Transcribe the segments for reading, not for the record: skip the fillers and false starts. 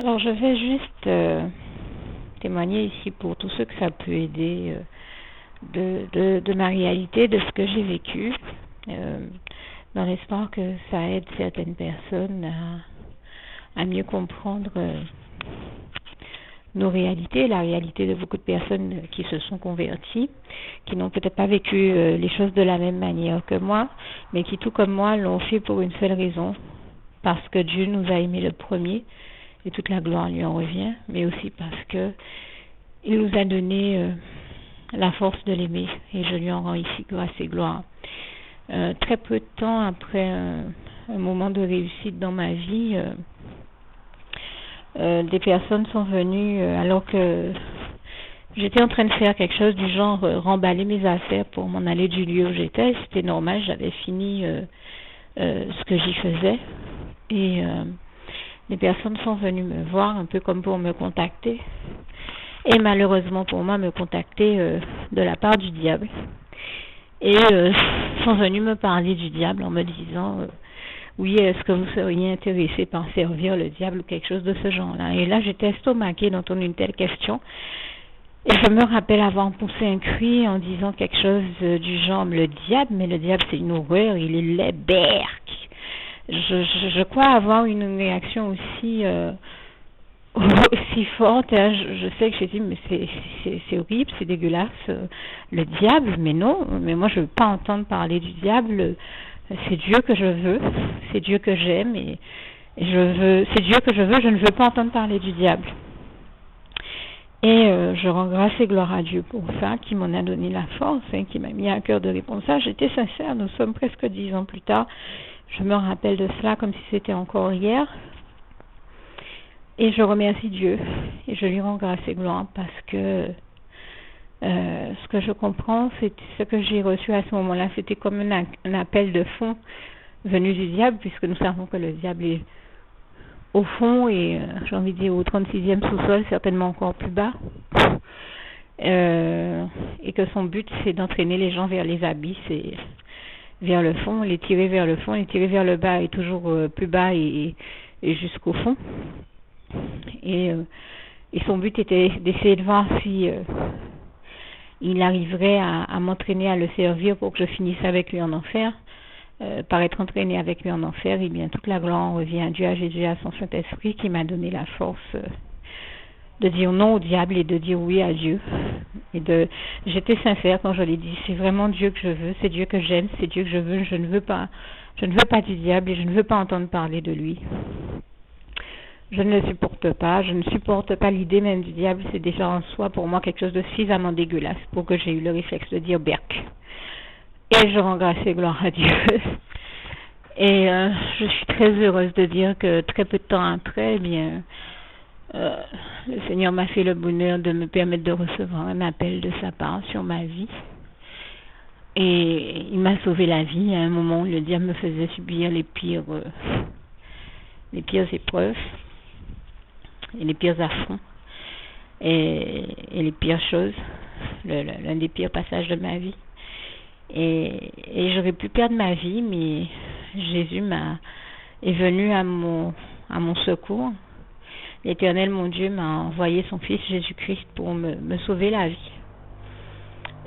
Alors, je vais juste témoigner ici pour tous ceux que ça peut aider de ma réalité, de ce que j'ai vécu, euh, dans l'espoir que ça aide certaines personnes à mieux comprendre nos réalités, la réalité de beaucoup de personnes qui se sont converties, qui n'ont peut-être pas vécu les choses de la même manière que moi, mais qui, tout comme moi, l'ont fait pour une seule raison, parce que Dieu nous a aimés le premier, et toute la gloire lui en revient, mais aussi parce que il nous a donné la force de l'aimer, et je lui en rends ici grâce et gloire. Très peu de temps après un moment de réussite dans ma vie, des personnes sont venues alors que j'étais en train de faire quelque chose du genre remballer mes affaires pour m'en aller du lieu où j'étais. C'était normal, j'avais fini ce que j'y faisais, et les personnes sont venues me voir un peu comme pour me contacter, et malheureusement pour moi me contacter de la part du diable, et sont venus me parler du diable en me disant oui, est-ce que vous seriez intéressé par servir le diable ou quelque chose de ce genre-là. Et là j'étais estomaquée d'entendre une telle question, et je me rappelle avoir poussé un cri en disant quelque chose du genre le diable, mais le diable c'est une horreur, il est laid, berk. Je crois avoir une réaction aussi aussi forte. Hein. Je sais que j'ai dit mais c'est horrible, c'est dégueulasse, le diable, mais non, mais moi je veux pas entendre parler du diable. C'est Dieu que je veux, c'est Dieu que j'aime, et c'est Dieu que je veux, je ne veux pas entendre parler du diable. Et je rends grâce et gloire à Dieu pour ça, qui m'en a donné la force, hein, qui m'a mis à cœur de répondre ça. J'étais sincère, nous sommes presque 10 ans plus tard. Je me rappelle de cela comme si c'était encore hier. Et je remercie Dieu et je lui rends grâce et gloire parce que ce que je comprends, c'est ce que j'ai reçu à ce moment-là. C'était comme un appel de fond venu du diable, puisque nous savons que le diable est au fond et j'ai envie de dire au 36e sous-sol, certainement encore plus bas. Et que son but, c'est d'entraîner les gens vers les abysses et vers le fond, les tirer vers le fond, les tirer vers le bas et toujours plus bas et jusqu'au fond. Et son but était d'essayer de voir si il arriverait à m'entraîner à le servir pour que je finisse avec lui en enfer. Par être entraîné avec lui en enfer, et bien toute la gloire revient à Dieu, à Jésus, à son Saint-Esprit qui m'a donné la force de dire non au diable et de dire oui à Dieu. J'étais sincère quand je l'ai dit, c'est vraiment Dieu que je veux, c'est Dieu que j'aime, c'est Dieu que je veux, je ne veux pas du diable et je ne veux pas entendre parler de lui. Je ne le supporte pas, je ne supporte pas l'idée même du diable, c'est déjà en soi pour moi quelque chose de suffisamment dégueulasse pour que j'ai eu le réflexe de dire berk. Et je rends grâce et gloire à Dieu. Et je suis très heureuse de dire que très peu de temps après, eh bien, le Seigneur m'a fait le bonheur de me permettre de recevoir un appel de sa part sur ma vie. Et il m'a sauvé la vie à un moment où le diable me faisait subir les pires épreuves et les pires affronts et les pires choses, l'un des pires passages de ma vie. Et j'aurais pu perdre ma vie, mais Jésus est venu à mon secours. L'Éternel, mon Dieu, m'a envoyé son Fils Jésus-Christ pour me sauver la vie.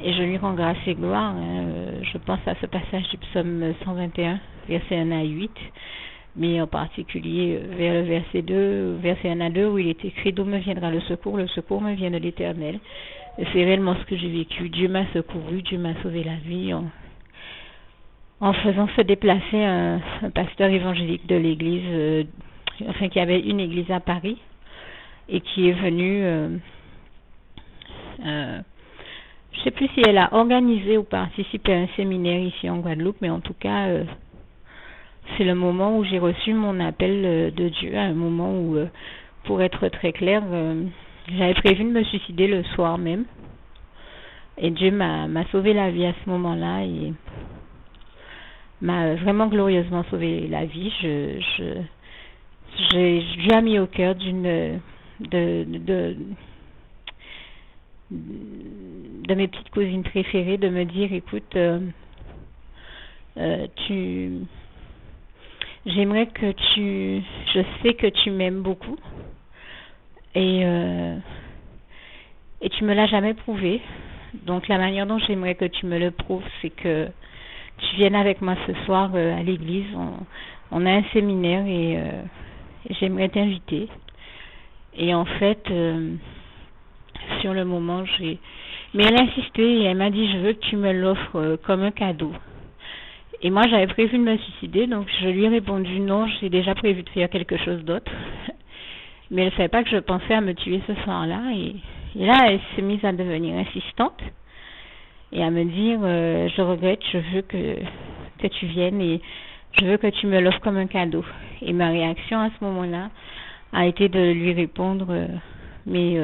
Et je lui rends grâce et gloire. Hein. Je pense à ce passage du psaume 121, versets 1 à 8, mais en particulier vers le verset 2, verset 1 à 2, où il est écrit « D'où me viendra le secours me vient de l'Éternel. » C'est réellement ce que j'ai vécu. Dieu m'a secouru, Dieu m'a sauvé la vie en faisant se déplacer un pasteur évangélique de l'église, qui avait une église à Paris et qui est venu, je ne sais plus si elle a organisé ou participé à un séminaire ici en Guadeloupe, mais en tout cas, c'est le moment où j'ai reçu mon appel de Dieu, à un moment où, pour être très clair, j'avais prévu de me suicider le soir même. Et Dieu m'a sauvé la vie à ce moment-là et m'a vraiment glorieusement sauvé la vie. J'ai mis au cœur de mes petites cousines préférées de me dire écoute, j'aimerais que je sais que tu m'aimes beaucoup. et tu me l'as jamais prouvé. Donc la manière dont j'aimerais que tu me le prouves, c'est que tu viennes avec moi ce soir à l'église. On a un séminaire et j'aimerais t'inviter. Et en fait, sur le moment, mais elle a insisté et elle m'a dit, je veux que tu me l'offres comme un cadeau. Et moi, j'avais prévu de me suicider, donc je lui ai répondu non, j'ai déjà prévu de faire quelque chose d'autre. Mais elle ne savait pas que je pensais à me tuer ce soir-là. Et là, elle s'est mise à devenir insistante et à me dire, je regrette, je veux que tu viennes et je veux que tu me l'offres comme un cadeau. Et ma réaction à ce moment-là a été de lui répondre, mais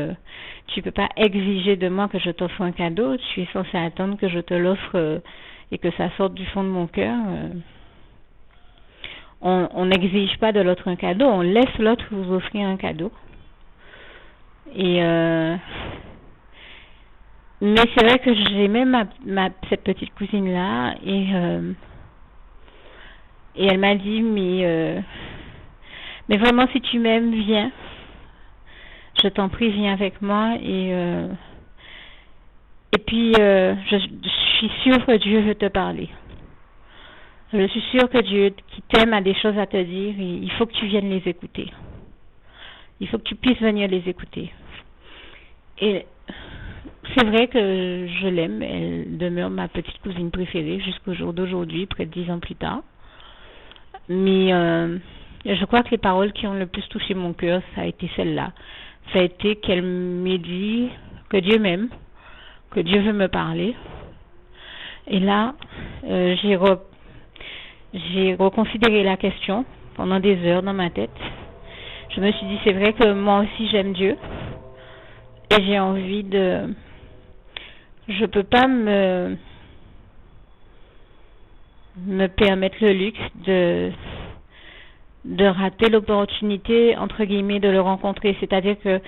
tu peux pas exiger de moi que je t'offre un cadeau, tu es censé attendre que je te l'offre et que ça sorte du fond de mon cœur. On n'exige pas de l'autre un cadeau, on laisse l'autre vous offrir un cadeau. Et mais c'est vrai que j'aimais cette petite cousine là et elle m'a dit mais vraiment si tu m'aimes viens, je t'en prie viens avec moi et puis je suis sûre que Dieu veut te parler. Je suis sûre que Dieu qui t'aime a des choses à te dire et il faut que tu viennes les écouter. Il faut que tu puisses venir les écouter. Et c'est vrai que je l'aime, elle demeure ma petite cousine préférée jusqu'au jour d'aujourd'hui, près de 10 ans plus tard. Mais je crois que les paroles qui ont le plus touché mon cœur, ça a été celle-là. Ça a été qu'elle m'ait dit que Dieu m'aime, que Dieu veut me parler. Et là, j'ai reconsidéré la question pendant des heures dans ma tête. Je me suis dit, c'est vrai que moi aussi j'aime Dieu. Et j'ai envie de... Je peux pas me permettre le luxe de rater l'opportunité, entre guillemets, de le rencontrer. C'est-à-dire que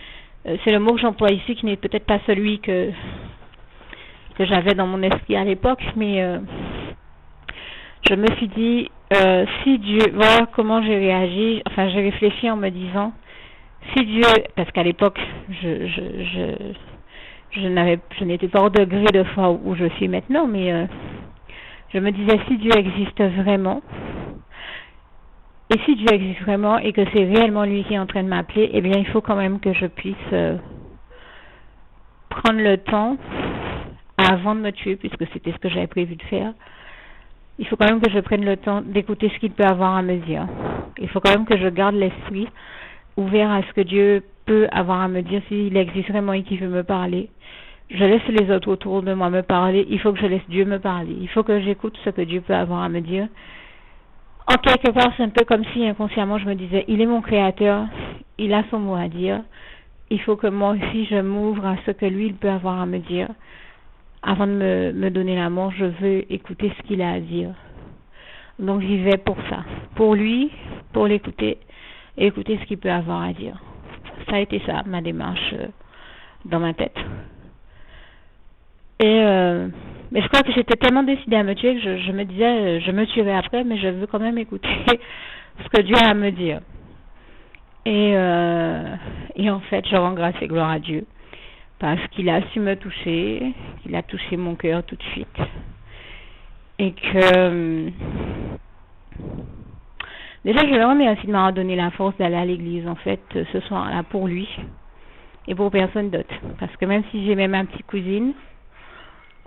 c'est le mot que j'emploie ici qui n'est peut-être pas celui que j'avais dans mon esprit à l'époque, mais je me suis dit, si Dieu, voilà comment j'ai réagi, enfin j'ai réfléchi en me disant, si Dieu, parce qu'à l'époque, je n'étais pas au degré de foi où je suis maintenant, mais je me disais, si Dieu existe vraiment, et si Dieu existe vraiment et que c'est réellement lui qui est en train de m'appeler, eh bien il faut quand même que je puisse prendre le temps avant de me tuer, puisque c'était ce que j'avais prévu de faire. Il faut quand même que je prenne le temps d'écouter ce qu'il peut avoir à me dire. Il faut quand même que je garde l'esprit ouvert à ce que Dieu peut avoir à me dire s'il existe vraiment et qu'il veut me parler. Je laisse les autres autour de moi me parler. Il faut que je laisse Dieu me parler. Il faut que j'écoute ce que Dieu peut avoir à me dire. En quelque part, c'est un peu comme si inconsciemment je me disais, il est mon créateur, il a son mot à dire. Il faut que moi aussi je m'ouvre à ce que lui il peut avoir à me dire. Avant de me donner la mort, je veux écouter ce qu'il a à dire. Donc j'y vais pour ça. Pour lui, pour l'écouter, et écouter ce qu'il peut avoir à dire. Ça a été ça, ma démarche dans ma tête. Mais je crois que j'étais tellement décidée à me tuer que je me disais, je me tuerai après, mais je veux quand même écouter ce que Dieu a à me dire. Et en fait, je rends grâce et gloire à Dieu. Parce qu'il a su me toucher, qu'il a touché mon cœur tout de suite. Et que... déjà, je le remercie de m'avoir donné la force d'aller à l'église, en fait, ce soir-là, pour lui. Et pour personne d'autre. Parce que même si j'aimais ma petite cousine,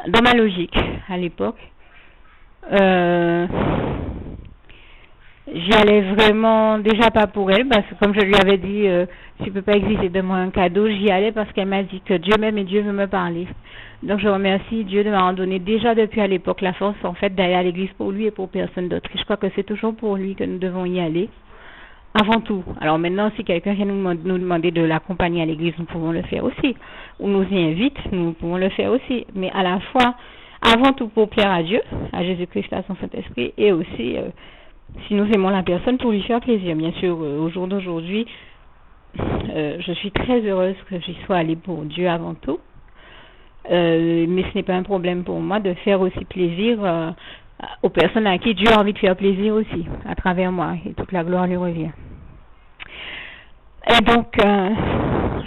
dans ma logique, à l'époque, j'y allais vraiment, déjà pas pour elle, parce que comme je lui avais dit, tu peux pas exiger de moi un cadeau, j'y allais parce qu'elle m'a dit que Dieu m'aime et Dieu veut me parler. Donc je remercie Dieu de m'avoir donné déjà depuis à l'époque la force en fait d'aller à l'église pour lui et pour personne d'autre. Et je crois que c'est toujours pour lui que nous devons y aller, avant tout. Alors maintenant, si quelqu'un vient nous demander de l'accompagner à l'église, nous pouvons le faire aussi. Ou nous y invite, nous pouvons le faire aussi. Mais à la fois, avant tout pour plaire à Dieu, à Jésus-Christ, à son Saint-Esprit, et aussi... si nous aimons la personne pour lui faire plaisir. Bien sûr, au jour d'aujourd'hui, je suis très heureuse que j'y sois allée pour Dieu avant tout. Mais ce n'est pas un problème pour moi de faire aussi plaisir aux personnes à qui Dieu a envie de faire plaisir aussi, à travers moi. Et toute la gloire lui revient. Et donc,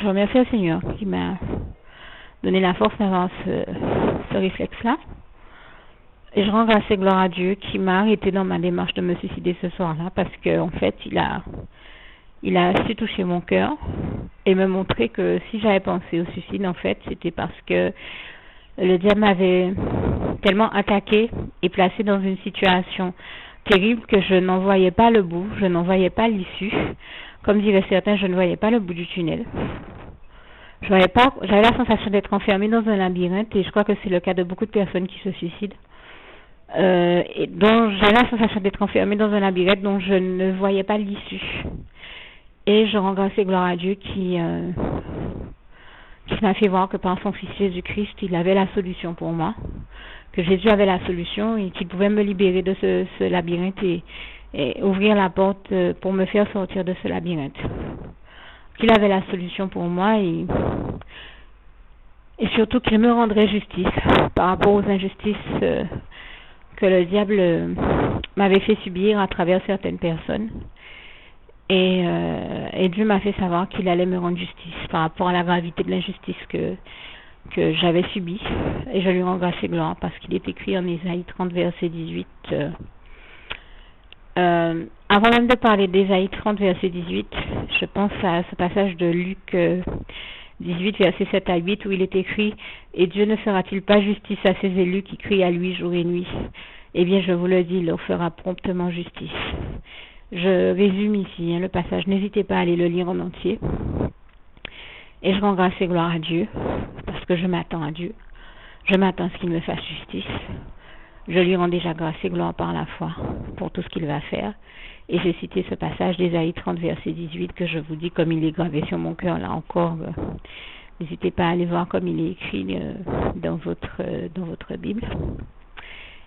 je remercie le Seigneur qui m'a donné la force d'avoir ce réflexe-là. Et je rends grâce et gloire à Dieu qui m'a arrêté dans ma démarche de me suicider ce soir-là parce qu'en fait, il a su toucher mon cœur et me montrer que si j'avais pensé au suicide, en fait, c'était parce que le diable m'avait tellement attaqué et placé dans une situation terrible que je n'en voyais pas le bout, je n'en voyais pas l'issue. Comme diraient certains, je ne voyais pas le bout du tunnel. J'avais la sensation d'être enfermée dans un labyrinthe et je crois que c'est le cas de beaucoup de personnes qui se suicident. Et dont j'ai la sensation d'être enfermée dans un labyrinthe dont je ne voyais pas l'issue. Et je rends grâce et gloire à Dieu qui m'a fait voir que par son Fils Jésus-Christ, il avait la solution pour moi, que Jésus avait la solution et qu'il pouvait me libérer de ce labyrinthe et ouvrir la porte pour me faire sortir de ce labyrinthe. Qu'il avait la solution pour moi et surtout qu'il me rendrait justice par rapport aux injustices que le diable m'avait fait subir à travers certaines personnes. Et Dieu m'a fait savoir qu'il allait me rendre justice par rapport à la gravité de l'injustice que j'avais subie. Et je lui rends grâce et gloire parce qu'il est écrit en Ésaïe 30, verset 18. Avant même de parler d'Ésaïe 30, verset 18, je pense à ce passage de Luc 18, verset 7 à 8, où il est écrit « Et Dieu ne fera-t-il pas justice à ses élus qui crient à lui jour et nuit? Eh bien, je vous le dis, il leur fera promptement justice. » Je résume ici le passage, n'hésitez pas à aller le lire en entier. Et je rends grâce et gloire à Dieu, parce que je m'attends à Dieu. Je m'attends à ce qu'il me fasse justice. Je lui rends déjà grâce et gloire par la foi pour tout ce qu'il va faire. Et j'ai cité ce passage d'Ésaïe 30, verset 18, que je vous dis comme il est gravé sur mon cœur, là encore. N'hésitez pas à aller voir comme il est écrit dans votre Bible.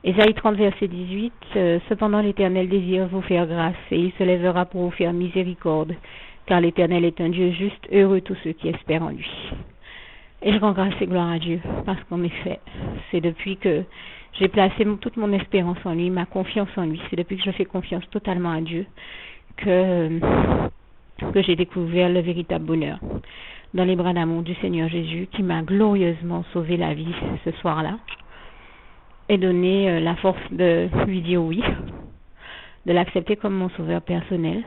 Ésaïe 30, verset 18, cependant l'Éternel désire vous faire grâce, et il se lèvera pour vous faire miséricorde, car l'Éternel est un Dieu juste, heureux tous ceux qui espèrent en lui. Et je rends grâce et gloire à Dieu, parce qu'en effet, c'est depuis que j'ai placé toute mon espérance en lui, ma confiance en lui, c'est depuis que je fais confiance totalement à Dieu que j'ai découvert le véritable bonheur dans les bras d'amour du Seigneur Jésus, qui m'a glorieusement sauvé la vie ce soir-là, et donné la force de lui dire oui, de l'accepter comme mon sauveur personnel,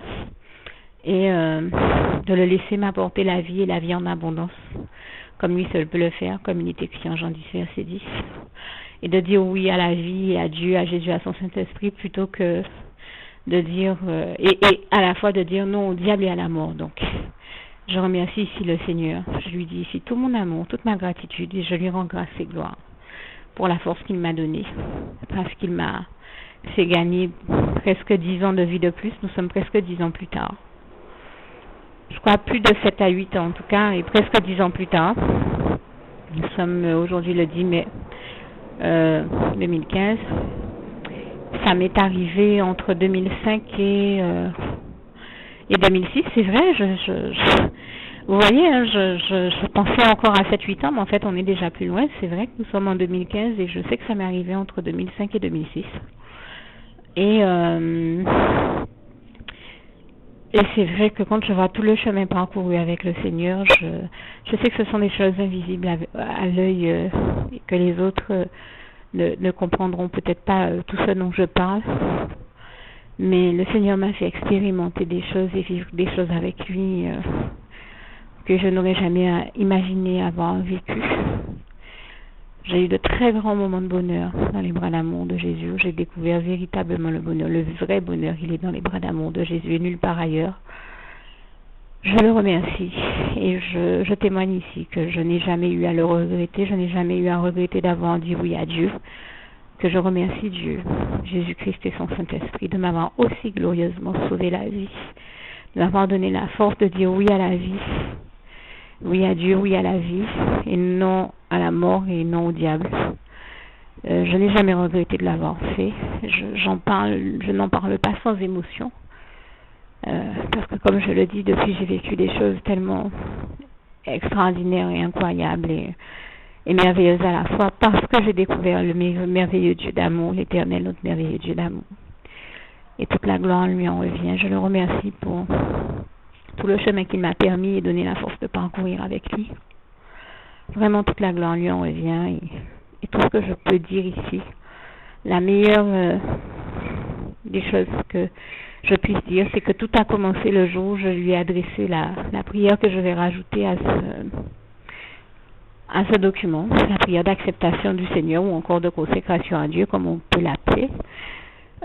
et de le laisser m'apporter la vie et la vie en abondance, comme lui seul peut le faire, comme il est écrit en Jean 10, verset 10, et de dire oui à la vie et à Dieu, à Jésus, à son Saint-Esprit, plutôt que de dire, et à la fois de dire non au diable et à la mort. Donc, je remercie ici le Seigneur, je lui dis ici tout mon amour, toute ma gratitude, et je lui rends grâce et gloire pour la force qu'il m'a donnée, parce qu'il m'a fait gagner presque 10 ans de vie de plus. Nous sommes presque 10 ans plus tard. Je crois plus de 7 à 8 ans en tout cas, et presque 10 ans plus tard. Nous sommes aujourd'hui le 10 mai 2015. Ça m'est arrivé entre 2005 et 2006, c'est vrai. Vous voyez, hein, je pensais encore à 7-8 ans, mais en fait on est déjà plus loin. C'est vrai que nous sommes en 2015 et je sais que ça m'est arrivé entre 2005 et 2006. Et c'est vrai que quand je vois tout le chemin parcouru avec le Seigneur, je sais que ce sont des choses invisibles à l'œil et que les autres ne comprendront peut-être pas tout ce dont je parle. Mais le Seigneur m'a fait expérimenter des choses et vivre des choses avec lui que je n'aurais jamais imaginé avoir vécu. J'ai eu de très grands moments de bonheur dans les bras d'amour de Jésus. J'ai découvert véritablement le bonheur, le vrai bonheur. Il est dans les bras d'amour de Jésus et nulle part ailleurs. Je le remercie et je témoigne ici que je n'ai jamais eu à le regretter. Je n'ai jamais eu à regretter d'avoir dit oui à Dieu. Que je remercie Dieu, Jésus-Christ et son Saint-Esprit de m'avoir aussi glorieusement sauvé la vie, de m'avoir donné la force de dire oui à la vie. Oui à Dieu, oui à la vie, et non à la mort et non au diable. Je n'ai jamais regretté de l'avoir fait. Je n'en parle pas sans émotion. Parce que comme je le dis, depuis j'ai vécu des choses tellement extraordinaires et incroyables et merveilleuses à la fois, parce que j'ai découvert le merveilleux Dieu d'amour, l'Éternel, notre merveilleux Dieu d'amour. Et toute la gloire lui en revient. Je le remercie pour tout le chemin qu'il m'a permis et donné la force de parcourir avec lui. Vraiment, toute la gloire lui en revient et tout ce que je peux dire ici. La meilleure des choses que je puisse dire, c'est que tout a commencé le jour où je lui ai adressé la prière que je vais rajouter à ce document, la prière d'acceptation du Seigneur ou encore de consécration à Dieu, comme on peut l'appeler.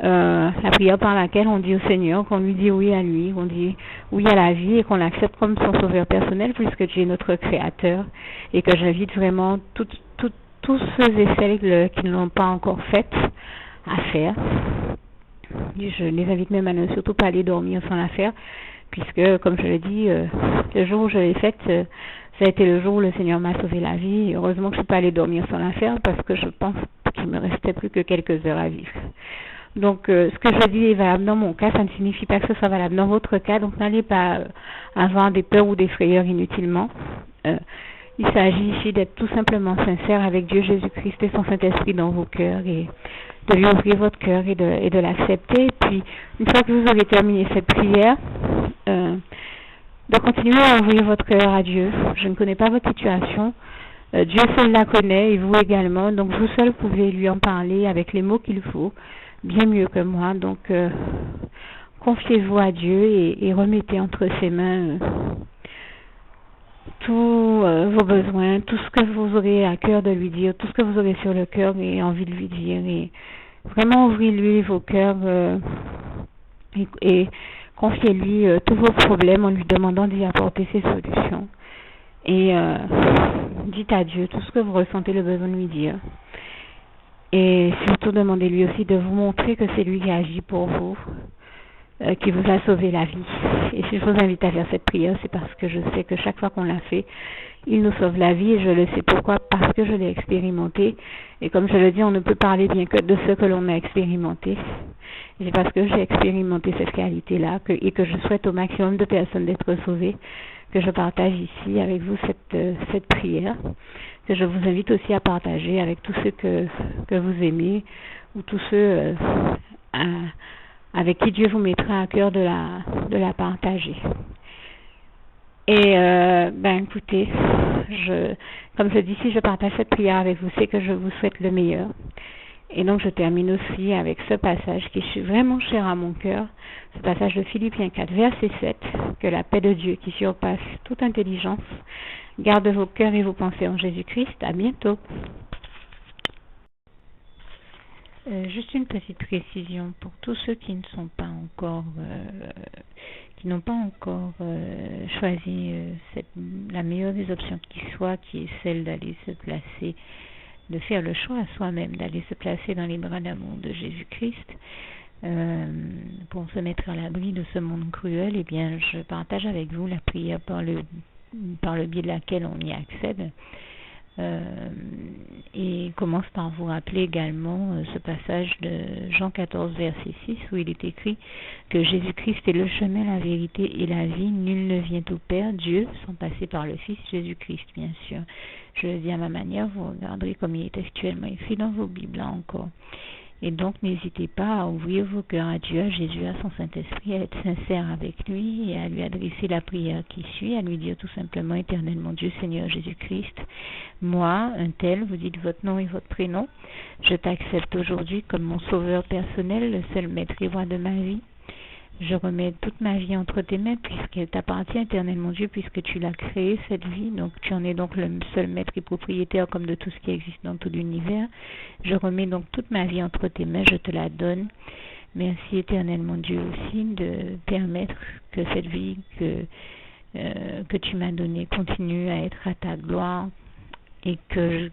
La prière par laquelle on dit au Seigneur qu'on lui dit oui à lui, qu'on dit oui à la vie et qu'on l'accepte comme son sauveur personnel puisque Dieu est notre créateur et que j'invite vraiment tous ceux et celles qui ne l'ont pas encore fait à faire. Je les invite même à ne surtout pas aller dormir sans la faire puisque, comme je le dis, le jour où je l'ai faite, ça a été le jour où le Seigneur m'a sauvé la vie. Et heureusement que je ne suis pas allée dormir sans la faire parce que je pense qu'il me restait plus que quelques heures à vivre. Donc, ce que je dis est valable dans mon cas, ça ne signifie pas que ce soit valable dans votre cas. Donc, n'allez pas avoir des peurs ou des frayeurs inutilement. Il s'agit ici d'être tout simplement sincère avec Dieu Jésus-Christ et son Saint-Esprit dans vos cœurs et de lui ouvrir votre cœur et de l'accepter. Et puis, une fois que vous aurez terminé cette prière, de continuer à ouvrir votre cœur à Dieu. Je ne connais pas votre situation. Dieu seul la connaît et vous également. Donc, vous seul pouvez lui en parler avec les mots qu'il faut. Bien mieux que moi, donc confiez-vous à Dieu et remettez entre ses mains tous vos besoins, tout ce que vous aurez à cœur de lui dire, tout ce que vous aurez sur le cœur et envie de lui dire, et vraiment ouvrez-lui vos cœurs et confiez-lui tous vos problèmes en lui demandant d'y apporter ses solutions. Et dites à Dieu tout ce que vous ressentez le besoin de lui dire. Et surtout, demandez-lui aussi de vous montrer que c'est lui qui agit pour vous, qui vous a sauvé la vie. Et si je vous invite à faire cette prière, c'est parce que je sais que chaque fois qu'on l'a fait, il nous sauve la vie et je le sais pourquoi, parce que je l'ai expérimenté. Et comme je le dis, on ne peut parler bien que de ce que l'on a expérimenté. Et c'est parce que j'ai expérimenté cette qualité-là et que je souhaite au maximum de personnes d'être sauvées que je partage ici avec vous cette prière, que je vous invite aussi à partager avec tous ceux que vous aimez ou tous ceux avec qui Dieu vous mettra à cœur de la partager. Et écoutez, comme je dis, si je partage cette prière avec vous, c'est que je vous souhaite le meilleur. Et donc je termine aussi avec ce passage qui est vraiment cher à mon cœur, ce passage de Philippiens 4, verset 7, que la paix de Dieu qui surpasse toute intelligence garde vos cœurs et vos pensées en Jésus-Christ. À bientôt. Juste une petite précision pour tous ceux qui ne sont pas encore, qui n'ont pas encore choisi la meilleure des options qui soit, qui est celle d'aller se placer, de faire le choix à soi-même, d'aller se placer dans les bras d'amour de Jésus-Christ pour se mettre à l'abri de ce monde cruel. Eh bien, je partage avec vous la prière par le biais de laquelle on y accède. Et commence par vous rappeler également ce passage de Jean 14, verset 6, où il est écrit que Jésus-Christ est le chemin, la vérité et la vie. Nul ne vient au Père, Dieu, sans passer par le Fils Jésus-Christ, bien sûr. Je le dis à ma manière, vous regarderez comme il est actuellement écrit dans vos Bibles, là encore. Et donc, n'hésitez pas à ouvrir vos cœurs à Dieu, à Jésus, à son Saint-Esprit, à être sincère avec lui et à lui adresser la prière qui suit, à lui dire tout simplement, Éternel mon Dieu, Seigneur Jésus-Christ, moi, un tel, vous dites votre nom et votre prénom, je t'accepte aujourd'hui comme mon sauveur personnel, le seul maître et roi de ma vie. Je remets toute ma vie entre tes mains puisqu'elle t'appartient, Éternel mon Dieu, puisque tu l'as créée, cette vie. Donc tu en es donc le seul maître et propriétaire comme de tout ce qui existe dans tout l'univers. Je remets donc toute ma vie entre tes mains, je te la donne. Merci, Éternel mon Dieu, aussi de permettre que cette vie que tu m'as donnée continue à être à ta gloire et que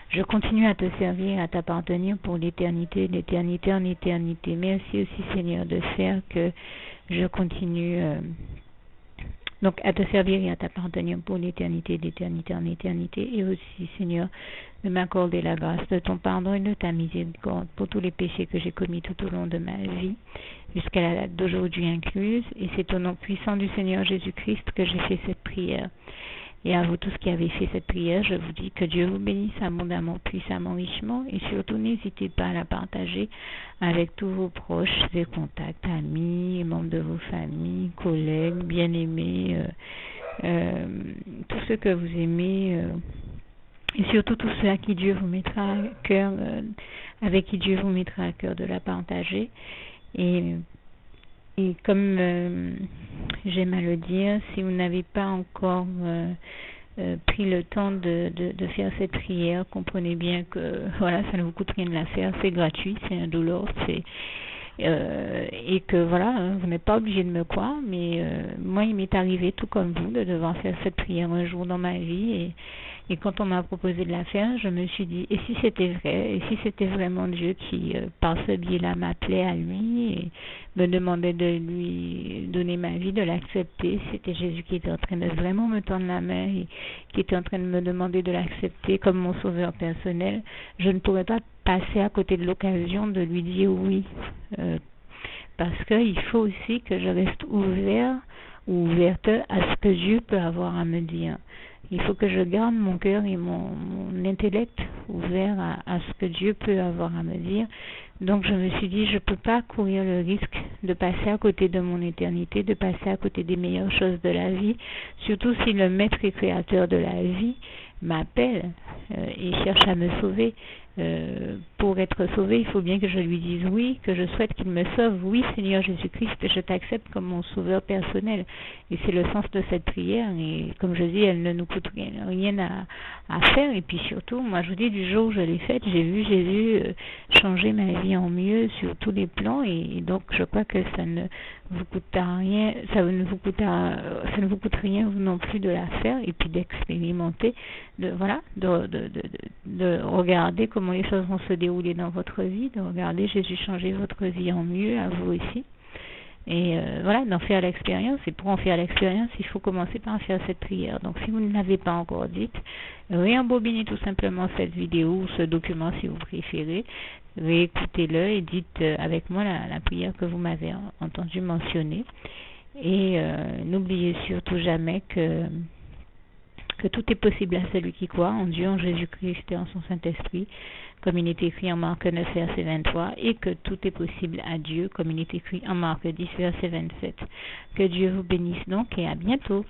je continue à te servir, à t'appartenir pour l'éternité, d'éternité en éternité. Merci aussi, Seigneur, de faire que je continue donc à te servir et à t'appartenir pour l'éternité, d'éternité en éternité. Et aussi, Seigneur, de m'accorder la grâce de ton pardon et de ta miséricorde pour tous les péchés que j'ai commis tout au long de ma vie, jusqu'à la date d'aujourd'hui incluse. Et c'est au nom puissant du Seigneur Jésus-Christ que j'ai fait cette prière. Et à vous tous qui avez fait cette prière, je vous dis que Dieu vous bénisse abondamment, puissamment, richement. Et surtout, n'hésitez pas à la partager avec tous vos proches et contacts, amis, membres de vos familles, collègues, bien-aimés, tous ceux que vous aimez. Et surtout tous ceux à qui Dieu vous mettra à cœur, avec qui Dieu vous mettra à cœur de la partager. Et comme j'aime à le dire, si vous n'avez pas encore pris le temps de faire cette prière, comprenez bien que voilà, ça ne vous coûte rien de la faire, c'est gratuit, c'est indolore, et que voilà, vous n'êtes pas obligé de me croire, mais moi il m'est arrivé tout comme vous de devoir faire cette prière un jour dans ma vie, et quand on m'a proposé de la faire, je me suis dit, et si c'était vrai, et si c'était vraiment Dieu qui, par ce biais-là, m'appelait à lui et me demandait de lui donner ma vie, de l'accepter, c'était Jésus qui était en train de vraiment me tendre la main et qui était en train de me demander de l'accepter comme mon sauveur personnel, je ne pourrais pas passer à côté de l'occasion de lui dire oui, parce qu'il faut aussi que je reste ouvert ou ouverte à ce que Dieu peut avoir à me dire. Il faut que je garde mon cœur et mon intellect ouvert à ce que Dieu peut avoir à me dire. Donc je me suis dit, je ne peux pas courir le risque de passer à côté de mon éternité, de passer à côté des meilleures choses de la vie, surtout si le maître et créateur de la vie m'appelle et cherche à me sauver. Pour être sauvé, il faut bien que je lui dise oui, que je souhaite qu'il me sauve. Oui, Seigneur Jésus-Christ, je t'accepte comme mon sauveur personnel. Et c'est le sens de cette prière. Et comme je dis, elle ne nous coûte rien à faire. Et puis surtout, moi je vous dis, du jour où je l'ai faite, j'ai vu Jésus changer ma vie en mieux sur tous les plans. Et donc je crois que ça ne vous coûtera rien, ça ne vous coûte rien vous non plus de la faire et puis d'expérimenter, de regarder comment les choses vont se dérouler dans votre vie, de regarder Jésus changer votre vie en mieux, à vous aussi. Et d'en faire l'expérience. Et pour en faire l'expérience, il faut commencer par faire cette prière. Donc si vous ne l'avez pas encore dite, réembobinez tout simplement cette vidéo ou ce document si vous préférez, réécoutez-le et dites avec moi la prière que vous m'avez entendu mentionner. Et n'oubliez surtout jamais que tout est possible à celui qui croit en Dieu, en Jésus-Christ et en son Saint-Esprit, comme il est écrit en Marc 9, verset 23, et que tout est possible à Dieu, comme il est écrit en Marc 10, verset 27. Que Dieu vous bénisse donc et à bientôt.